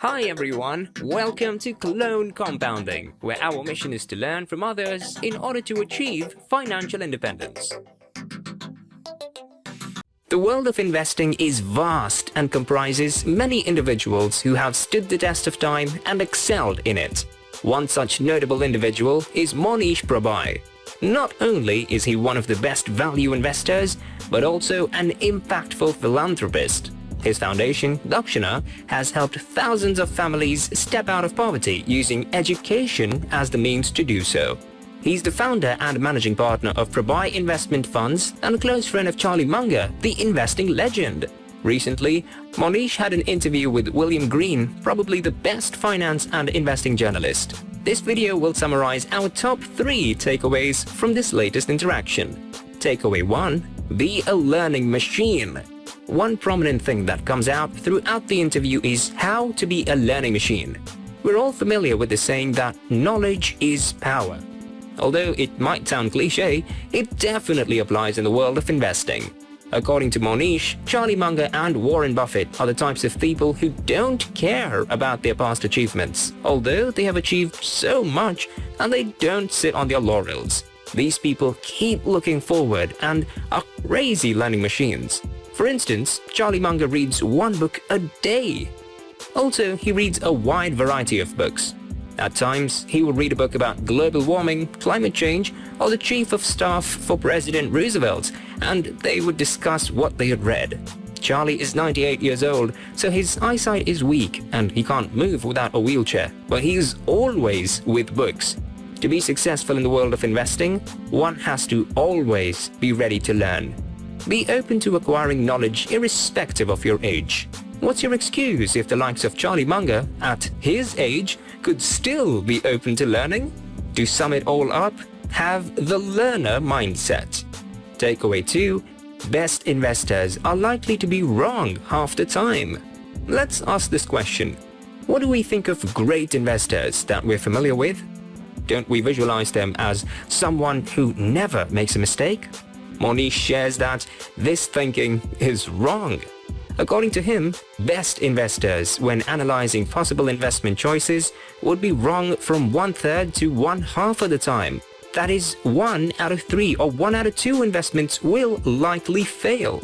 Hi everyone, welcome to Clone Compounding, where our mission is to learn from others in order to achieve financial independence. The world of investing is vast and comprises many individuals who have stood the test of time and excelled in it. One such notable individual is Mohnish Pabrai. Not only is he one of the best value investors, but also an impactful philanthropist. His foundation, Dakshina, has helped thousands of families step out of poverty using education as the means to do so. He's the founder and managing partner of Pabrai Investment Funds and a close friend of Charlie Munger, the investing legend. Recently, Mohnish had an interview with William Green, probably the best finance and investing journalist. This video will summarize our top 3 takeaways from this latest interaction. Takeaway 1. Be a learning machine. One prominent thing that comes out throughout the interview is how to be a learning machine. We're all familiar with the saying that knowledge is power. Although it might sound cliché, it definitely applies in the world of investing. According to Mohnish, Charlie Munger and Warren Buffett are the types of people who don't care about their past achievements, although they have achieved so much and they don't sit on their laurels. These people keep looking forward and are crazy learning machines. For instance, Charlie Munger reads 1 book a day. Also, he reads a wide variety of books. At times, he will read a book about global warming, climate change, or the chief of staff for President Roosevelt, and they would discuss what they had read. Charlie is 98 years old, so his eyesight is weak and he can't move without a wheelchair, but he is always with books. To be successful in the world of investing, one has to always be ready to learn. Be open to acquiring knowledge irrespective of your age. What's your excuse if the likes of Charlie Munger, at his age, could still be open to learning? To sum it all up, have the learner mindset. Takeaway 2. Best investors are likely to be wrong half the time. Let's ask this question. What do we think of great investors that we're familiar with? Don't we visualize them as someone who never makes a mistake? Mohnish shares that this thinking is wrong. According to him, best investors, when analyzing possible investment choices, would be wrong from 1/3 to 1/2 of the time. That is, 1 out of 3 or 1 out of 2 investments will likely fail.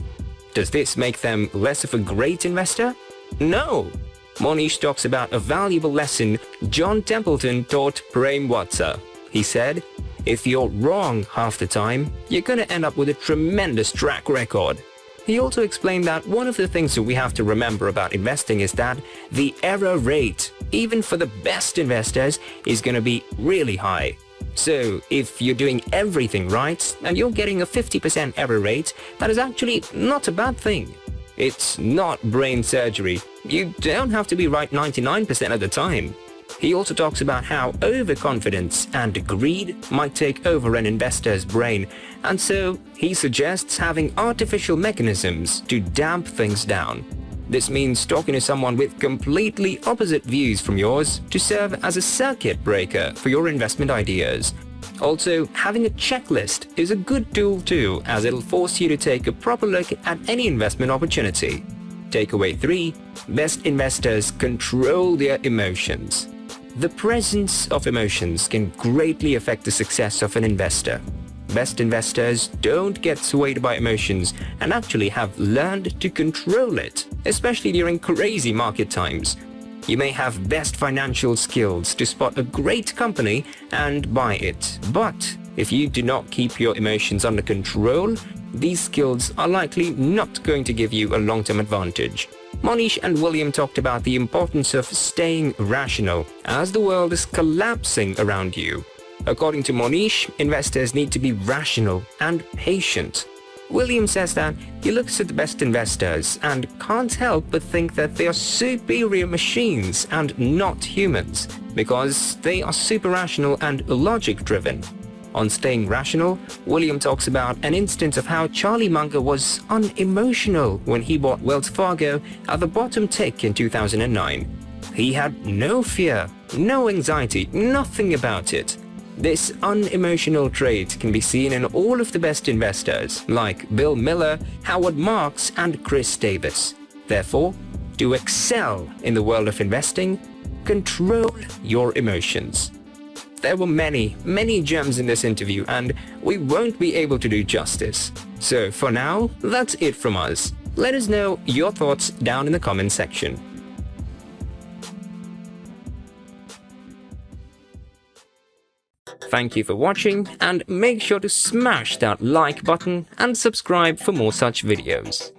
Does this make them less of a great investor? No. Mohnish talks about a valuable lesson John Templeton taught Prem Watsa. He said, if you're wrong half the time, you're going to end up with a tremendous track record. He also explained that one of the things that we have to remember about investing is that the error rate, even for the best investors, is going to be really high. So if you're doing everything right and you're getting a 50% error rate, that is actually not a bad thing. It's not brain surgery. You don't have to be right 99% of the time. He also talks about how overconfidence and greed might take over an investor's brain, and so he suggests having artificial mechanisms to damp things down. This means talking to someone with completely opposite views from yours to serve as a circuit breaker for your investment ideas. Also, having a checklist is a good tool too, as it'll force you to take a proper look at any investment opportunity. Takeaway 3. Best investors control their emotions. The presence of emotions can greatly affect the success of an investor. Best investors don't get swayed by emotions and actually have learned to control it, especially during crazy market times. You may have best financial skills to spot a great company and buy it, but if you do not keep your emotions under control, these skills are likely not going to give you a long-term advantage. Mohnish and William talked about the importance of staying rational as the world is collapsing around you. According to Mohnish, investors need to be rational and patient. William says that he looks at the best investors and can't help but think that they are superior machines and not humans, because they are super rational and logic-driven. On staying rational, William talks about an instance of how Charlie Munger was unemotional when he bought Wells Fargo at the bottom tick in 2009. He had no fear, no anxiety, nothing about it. This unemotional trait can be seen in all of the best investors like Bill Miller, Howard Marks, and Chris Davis. Therefore, To excel in the world of investing, control your emotions. There were many gems in this interview, and we won't be able to do justice. So for now, that's it from us. Let us know your thoughts down in the comment section. Thank you for watching, and make sure to smash that like button and subscribe for more such videos.